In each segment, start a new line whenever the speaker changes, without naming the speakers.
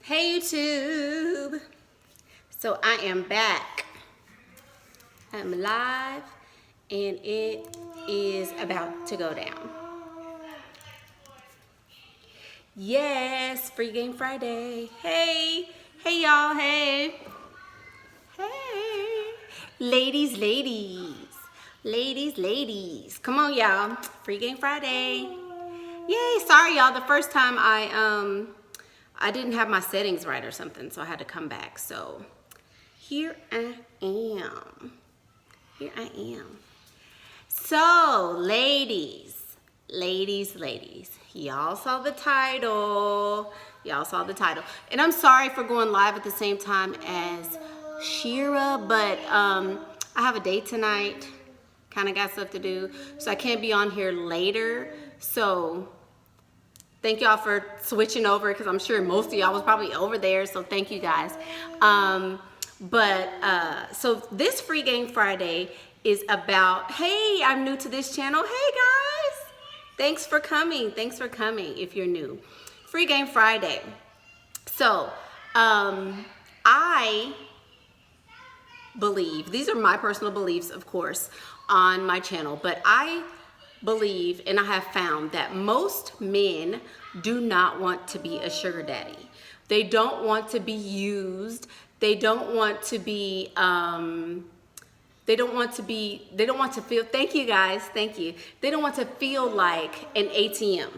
Hey YouTube! So I am back. I'm live and it is about to go down. Yes, Free Game Friday. Hey y'all, hey. Hey. Ladies. Come on y'all. Free Game Friday. Yay, sorry y'all, the first time I didn't have my settings right or something, so I had to come back. So here I am. So ladies, y'all saw the title. And I'm sorry for going live at the same time as Shira, but I have a date tonight. Kind of got stuff to do, so I can't be on here later. So thank y'all for switching over, because I'm sure most of y'all was probably over there, so thank you guys. So this Free Game Friday is about, hey, I'm new to this channel. Hey guys, thanks for coming if you're new. Free Game Friday. So I believe, these are my personal beliefs, of course, on my channel, but I believe, and I have found, that most men do not want to be a sugar daddy. They don't want to be used. They don't want to be, they don't want to feel, thank you guys, thank you. They don't want to feel like an ATM.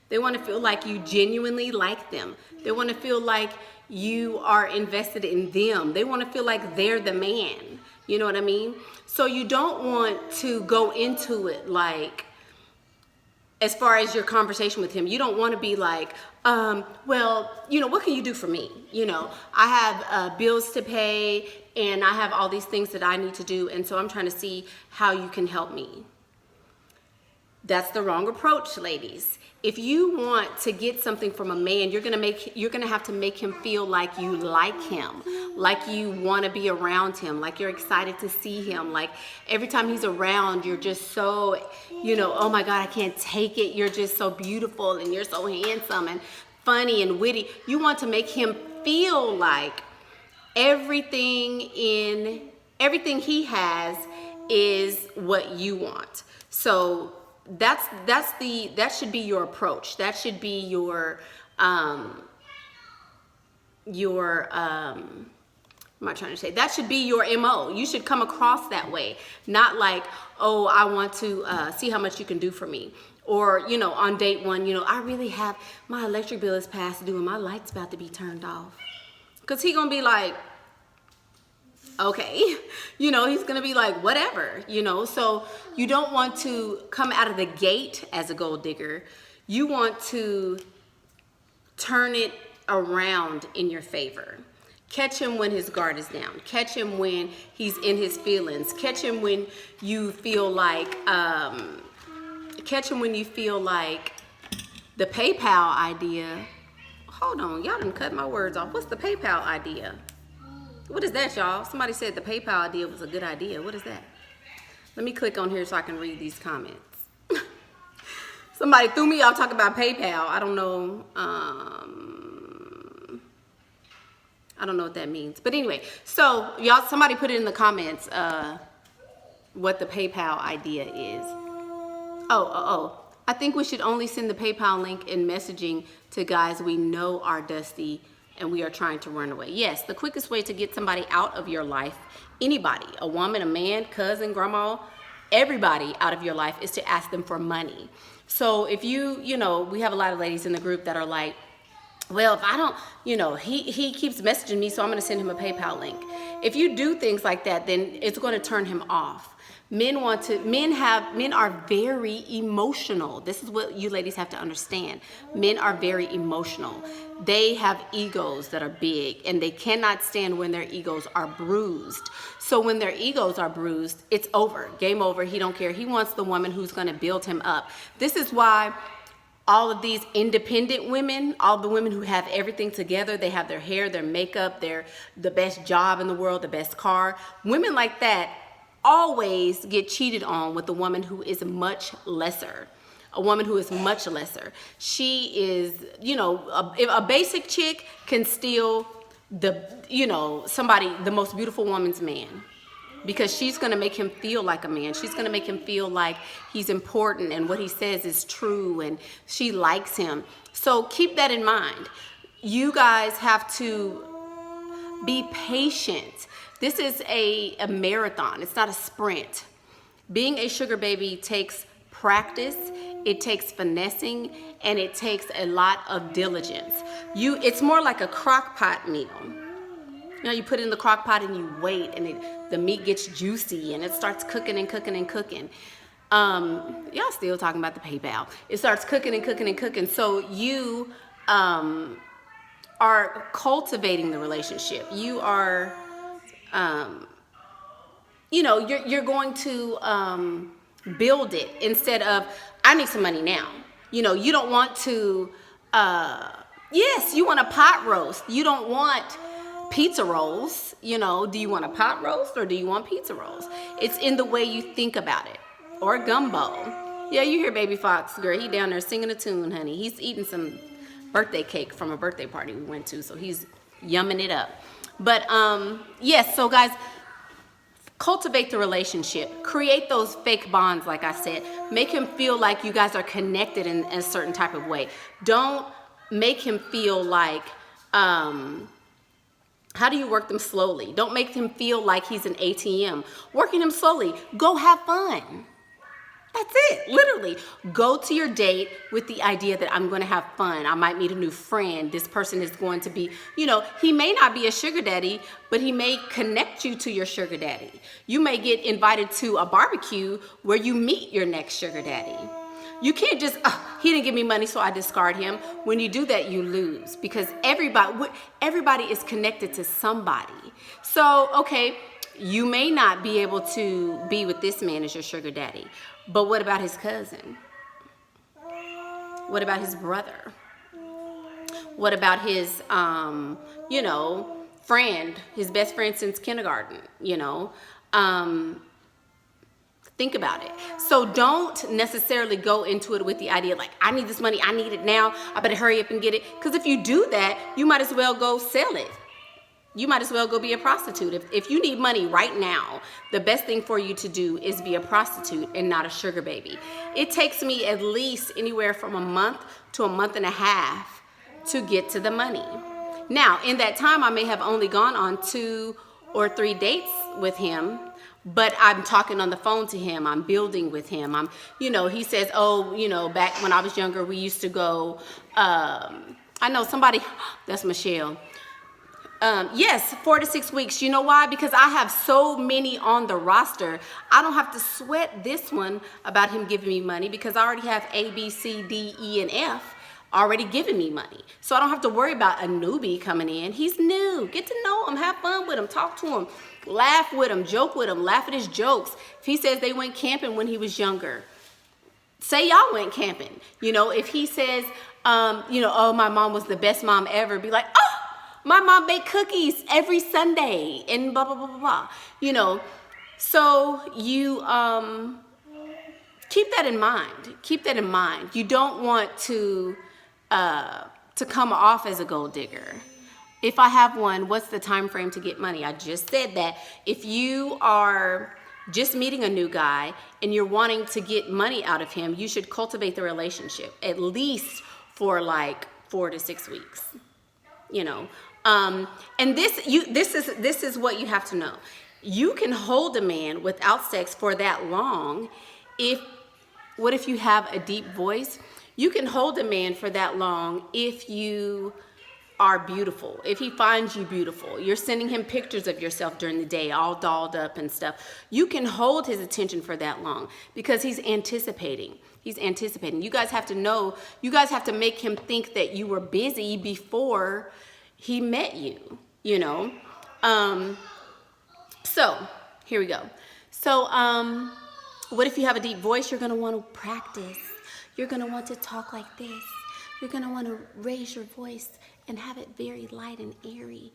They want to feel like you genuinely like them. They want to feel like you are invested in them. They want to feel like they're the man. You know what I mean? So you don't want to go into it like, as far as your conversation with him, you don't want to be like, well, you know, what can you do for me? You know, I have bills to pay and I have all these things that I need to do, and so I'm trying to see how you can help me. That's the wrong approach, ladies. If you want to get something from a man, you're gonna have to make him feel like you like him, like you want to be around him, like you're excited to see him, like every time he's around, you're just so, you know, oh my God, I can't take it. You're just so beautiful and you're so handsome and funny and witty. You want to make him feel like everything he has is what you want. So that should be your approach. That should be your what am I trying to say? That should be your MO. You should come across that way. Not like, oh, I want to see how much you can do for me. Or, you know, on date one, you know, I really have, my electric bill is past due and my light's about to be turned off. Because he's going to be like, okay, you know, he's gonna be like, whatever, you know. So you don't want to come out of the gate as a gold digger. You want to turn it around in your favor. Catch him when his guard is down. Catch him when he's in his feelings. Catch him when you feel like, the PayPal idea. Hold on, y'all done cut my words off. What's the PayPal idea? What is that, y'all? Somebody said the PayPal idea was a good idea. What is that? Let me click on here so I can read these comments. Somebody threw me off talking about PayPal. I don't know. I don't know what that means. But anyway, so y'all, somebody put it in the comments what the PayPal idea is. Oh. I think we should only send the PayPal link in messaging to guys we know are dusty and we are trying to run away. Yes, the quickest way to get somebody out of your life, anybody, a woman, a man, cousin, grandma, everybody out of your life, is to ask them for money. So if you know, we have a lot of ladies in the group that are like, well, if I don't, you know, he keeps messaging me, so I'm gonna send him a PayPal link. If you do things like that, then it's gonna turn him off. Men are very emotional. This is what you ladies have to understand. Men are very emotional. They have egos that are big, and they cannot stand when their egos are bruised. So when their egos are bruised, it's over, game over. He don't care. He wants the woman who's gonna build him up. This is why all of these independent women, all the women who have everything together, they have their hair, their makeup, the best job in the world, the best car. Women like that always get cheated on with a woman who is much lesser. a woman who is much lesser. She is, you know, if a basic chick can steal the, you know, somebody, the most beautiful woman's man, because she's going to make him feel like a man. She's going to make him feel like he's important and what he says is true and she likes him. So keep that in mind. You guys have to be patient. This is a marathon. It's not a sprint. Being a sugar baby takes practice, it takes finessing, and it takes a lot of diligence. It's more like a crock pot meal. You know, you put it in the crock pot and you wait, and the meat gets juicy and it starts cooking and cooking and cooking. Y'all still talking about the PayPal. It starts cooking and cooking and cooking. So you are cultivating the relationship. You are, you know, you're going to build it instead of, I need some money now. You know, you don't want to, yes, you want a pot roast. You don't want pizza rolls. You know, do you want a pot roast or do you want pizza rolls? It's in the way you think about it. Or gumbo. Yeah, you hear Baby Fox, girl, he down there singing a tune, honey. He's eating some birthday cake from a birthday party we went to, so he's yumming it up. But yes, so guys, cultivate the relationship. Create those fake bonds, like I said. Make him feel like you guys are connected in a certain type of way. Don't make him feel like, how do you work them slowly? Don't make him feel like he's an ATM. Working him slowly. Go have fun. That's it, literally. Go to your date with the idea that I'm going to have fun. I might meet a new friend. This person is going to be, you know, he may not be a sugar daddy, but he may connect you to your sugar daddy. You may get invited to a barbecue where you meet your next sugar daddy. You can't just, he didn't give me money, so I discard him. When you do that, you lose, because everybody is connected to somebody. So, okay, you may not be able to be with this man as your sugar daddy, but what about his cousin? What about his brother? What about his, you know, friend, his best friend since kindergarten, you know? Think about it. So don't necessarily go into it with the idea like, I need this money, I need it now, I better hurry up and get it. Because if you do that, you might as well go sell it. You might as well go be a prostitute. If you need money right now, the best thing for you to do is be a prostitute and not a sugar baby. It takes me at least anywhere from a month to a month and a half to get to the money. Now, in that time, I may have only gone on 2 or 3 dates with him, but I'm talking on the phone to him. I'm building with him. You know, he says, oh, you know, back when I was younger, we used to go, I know somebody, that's Michelle. Yes, 4 to 6 weeks. You know why? Because I have so many on the roster. I don't have to sweat this one about him giving me money because I already have A, B, C, D, E, and F already giving me money. So I don't have to worry about a newbie coming in. He's new. Get to know him. Have fun with him. Talk to him. Laugh with him. Joke with him. Laugh at his jokes. If he says they went camping when he was younger, say y'all went camping. You know, if he says, you know, oh, my mom was the best mom ever, be like, oh, my mom baked cookies every Sunday and blah, blah, blah, blah, blah. You know, so you keep that in mind. Keep that in mind. You don't want to come off as a gold digger. If I have one, what's the time frame to get money? I just said that. If you are just meeting a new guy and you're wanting to get money out of him, you should cultivate the relationship at least for like 4 to 6 weeks. You know, and this is what you have to know. You can hold a man without sex for that long. What if you have a deep voice? You can hold a man for that long if you are beautiful, if he finds you beautiful. You're sending him pictures of yourself during the day, all dolled up and stuff. You can hold his attention for that long because he's anticipating. He's anticipating. You guys have to know, you guys have to make him think that you were busy before he met you, you know? So here we go. So what if you have a deep voice? You're gonna want to practice. You're gonna want to talk like this. You're gonna want to raise your voice and have it very light and airy.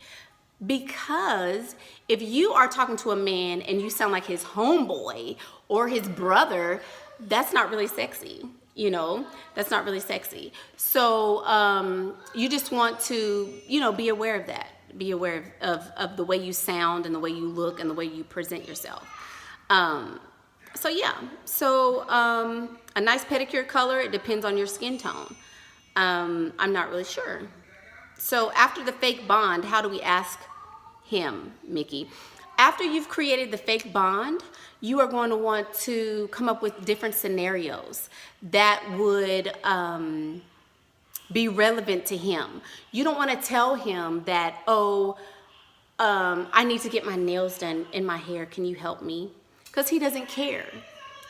Because if you are talking to a man and you sound like his homeboy or his brother, that's not really sexy. You know, that's not really sexy. So you just want to, you know, be aware of that. Be aware of the way you sound and the way you look and the way you present yourself. So yeah, so a nice pedicure color, it depends on your skin tone. I'm not really sure. So after the fake bond, how do we ask him, Mickey? After you've created the fake bond, you are going to want to come up with different scenarios that would be relevant to him. You don't want to tell him that, oh, I need to get my nails done and my hair. Can you help me? Because he doesn't care.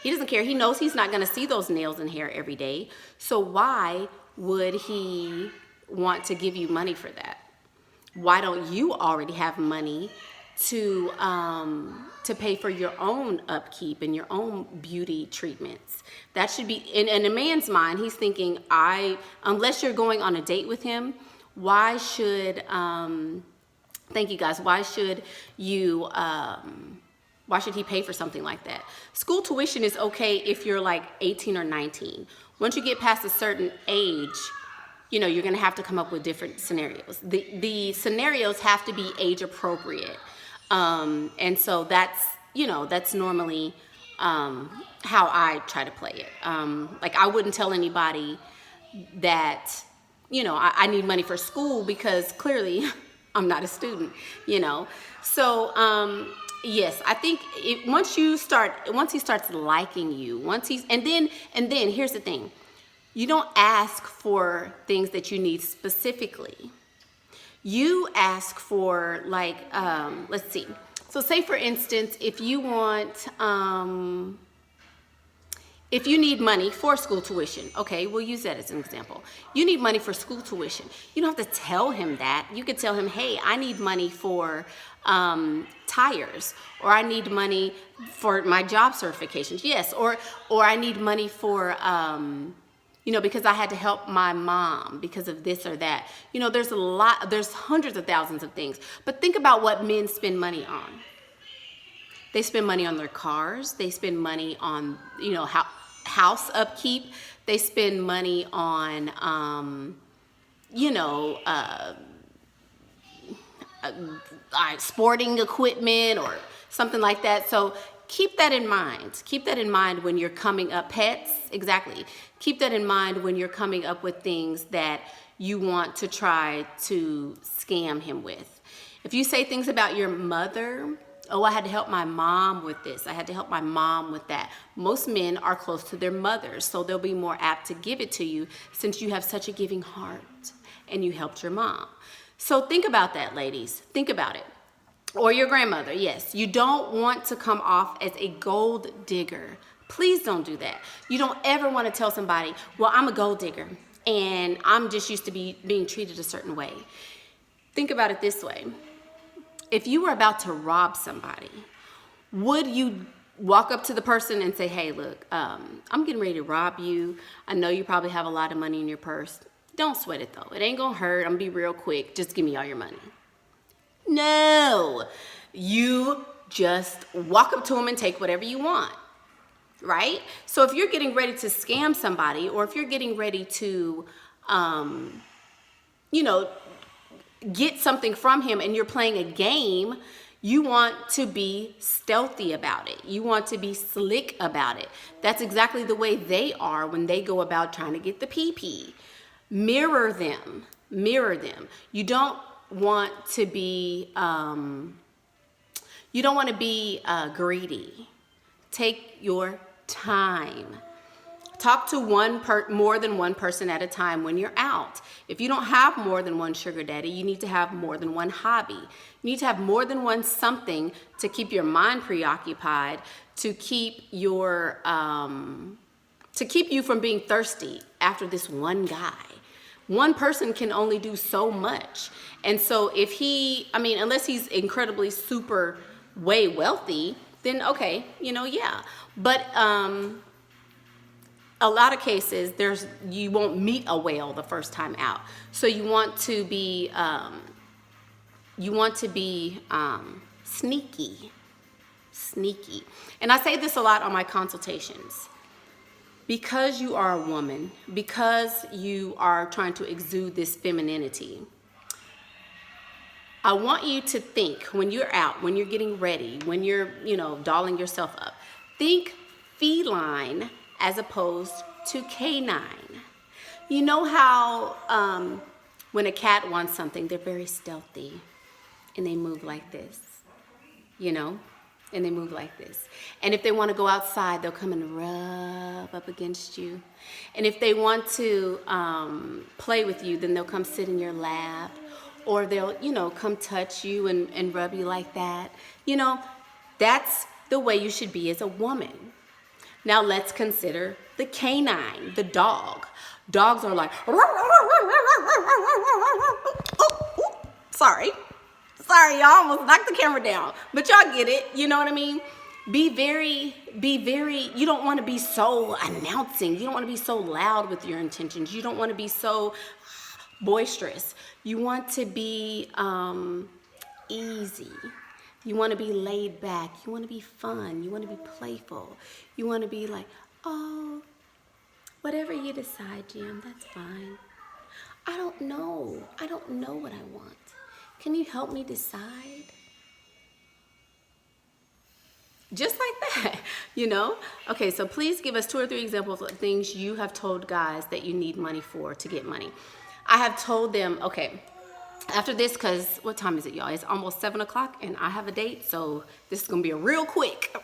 He doesn't care. He knows he's not going to see those nails and hair every day. So why would he want to give you money for that? Why don't you already have money to pay for your own upkeep and your own beauty treatments? That should be in a man's mind. He's thinking, unless you're going on a date with him, why should thank you guys. Why should you why should he pay for something like that? School tuition is okay if you're like 18 or 19. Once you get past a certain age, you know, you're going to have to come up with different scenarios. The scenarios have to be age appropriate. And so that's, you know, that's normally how I try to play it. Like I wouldn't tell anybody that, you know, I need money for school because clearly I'm not a student, you know. So yes, I think once he starts liking you, and then here's the thing. You don't ask for things that you need specifically. You ask for like, let's see. So say for instance, if you want, if you need money for school tuition, okay, we'll use that as an example. You need money for school tuition. You don't have to tell him that. You could tell him, hey, I need money for tires, or I need money for my job certifications. Yes, or I need money for, you know, because I had to help my mom because of this or that. You know, there's hundreds of thousands of things. But think about what men spend money on. They spend money on their cars. They spend money on, you know, house upkeep. They spend money on, you know, sporting equipment or something like that. So keep that in mind. Keep that in mind when you're coming up, pets, exactly. Keep that in mind when you're coming up with things that you want to try to scam him with. If you say things about your mother, oh, I had to help my mom with this. I had to help my mom with that. Most men are close to their mothers, so they'll be more apt to give it to you since you have such a giving heart and you helped your mom. So think about that, ladies. Think about it. Or your grandmother, yes. You don't want to come off as a gold digger. Please don't do that. You don't ever want to tell somebody, well, I'm a gold digger and I'm just used to being treated a certain way. Think about it this way. If you were about to rob somebody, would you walk up to the person and say, hey, look, I'm getting ready to rob you. I know you probably have a lot of money in your purse. Don't sweat it though. It ain't gonna hurt. I'm gonna be real quick. Just give me all your money. No, you just walk up to them and take whatever you want, right? So if you're getting ready to scam somebody, or if you're getting ready to, you know, get something from him and you're playing a game, you want to be stealthy about it. You want to be slick about it. That's exactly the way they are when they go about trying to get the PP. Mirror them. Mirror them. You don't want to be greedy. Take your time. Talk to more than one person at a time when you're out. If you don't have more than one sugar daddy, you need to have more than one hobby. You need to have more than one something to keep your mind preoccupied, to keep you from being thirsty after this one guy. One person can only do so much. And so if unless he's incredibly super way wealthy, then okay, you know, yeah. But a lot of cases, you won't meet a whale the first time out. So you want to be sneaky. And I say this a lot on my consultations. because you are a woman, because you are trying to exude this femininity, I want you to think when you're out, when you're getting ready, when you're, dolling yourself up, think feline as opposed to canine. You know how when a cat wants something, they're very stealthy and they move like this, and they move like this. And if they want to go outside, they'll come and rub up against you. And if they want to play with you, then they'll come sit in your lap, or they'll, come touch you and rub you like that. That's the way you should be as a woman. Now let's consider the canine, the dog. Dogs are like, sorry, y'all, almost knocked the camera down, but y'all get it, you know what I mean? Be very, you don't want to be so announcing. You don't want to be so loud with your intentions. You don't want to be so boisterous. You want to be easy. You want to be laid back. You want to be fun. You want to be playful. You want to be like, oh, whatever you decide, Jim, that's fine. I don't know what I want. Can you help me decide? Just like that, Okay, so please give us 2 or 3 examples of things you have told guys that you need money for to get money. I have told them, okay, after this, because what time is it, y'all? It's almost 7 o'clock and I have a date, so this is going to be a real quick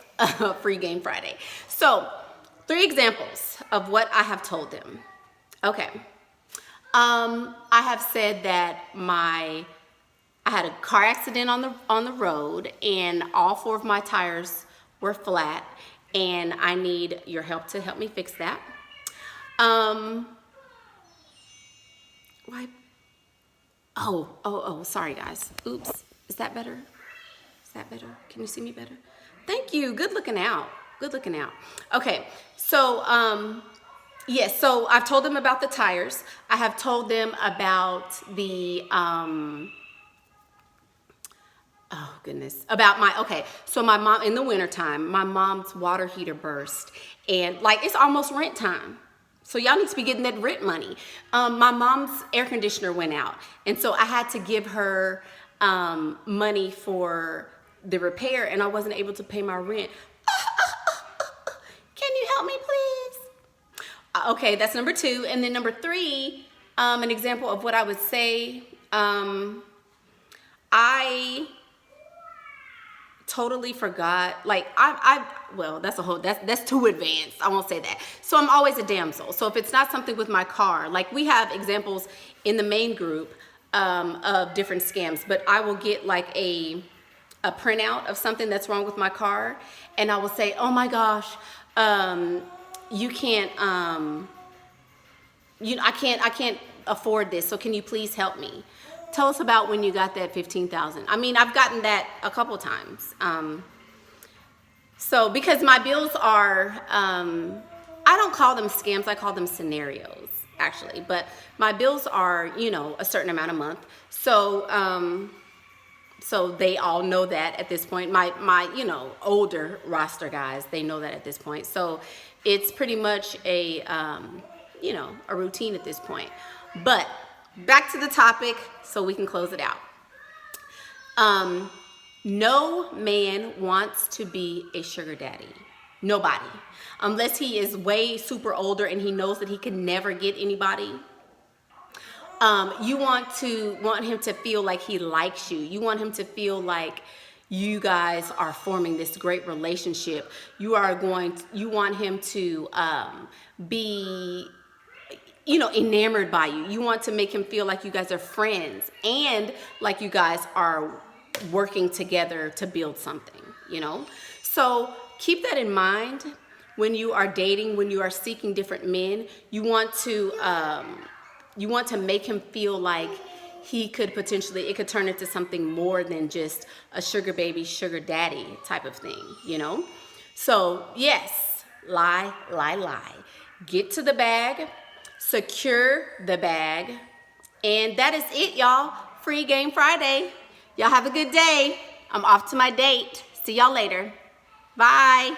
free game Friday. So 3 examples of what I have told them. Okay. I have said that I had a car accident on the road and all 4 of my tires were flat and I need your help to help me fix that. Sorry guys. Oops. Is that better? Can you see me better? Thank you. Good looking out. Okay. So, yes, so I've told them about the tires. I have told them about the, so my mom, in the wintertime, my mom's water heater burst and it's almost rent time. So y'all need to be getting that rent money. My mom's air conditioner went out. And so I had to give her money for the repair and I wasn't able to pay my rent. Can you help me, please? Okay, that's number 2. And then number 3, an example of what I would say, I totally forgot, that's too advanced. I won't say that. So I'm always a damsel. So if it's not something with my car, we have examples in the main group of different scams, but I will get a printout of something that's wrong with my car and I will say, oh my gosh, you can't, I can't afford this. So can you please help me? Tell us about when you got that $15,000. I mean, I've gotten that a couple times. So because my bills are, I don't call them scams, I call them scenarios actually, but my bills are, a certain amount a month. So, so they all know that at this point. My older roster guys, they know that at this point. So it's pretty much a routine at this point. But back to the topic so we can close it out. No man wants to be a sugar daddy. Nobody. Unless he is way super older and he knows that he can never get anybody. You want him to feel like he likes you. You want him to feel like you guys are forming this great relationship. You want him to be enamored by you. You want to make him feel like you guys are friends and like you guys are working together to build something, So keep that in mind when you are dating, when you are seeking different men. You want to make him feel like it could turn into something more than just a sugar baby, sugar daddy type of thing, So yes, lie. Get to the bag. Secure the bag. And that is it, y'all. Free Game Friday. Y'all have a good day. I'm off to my date. See y'all later. Bye.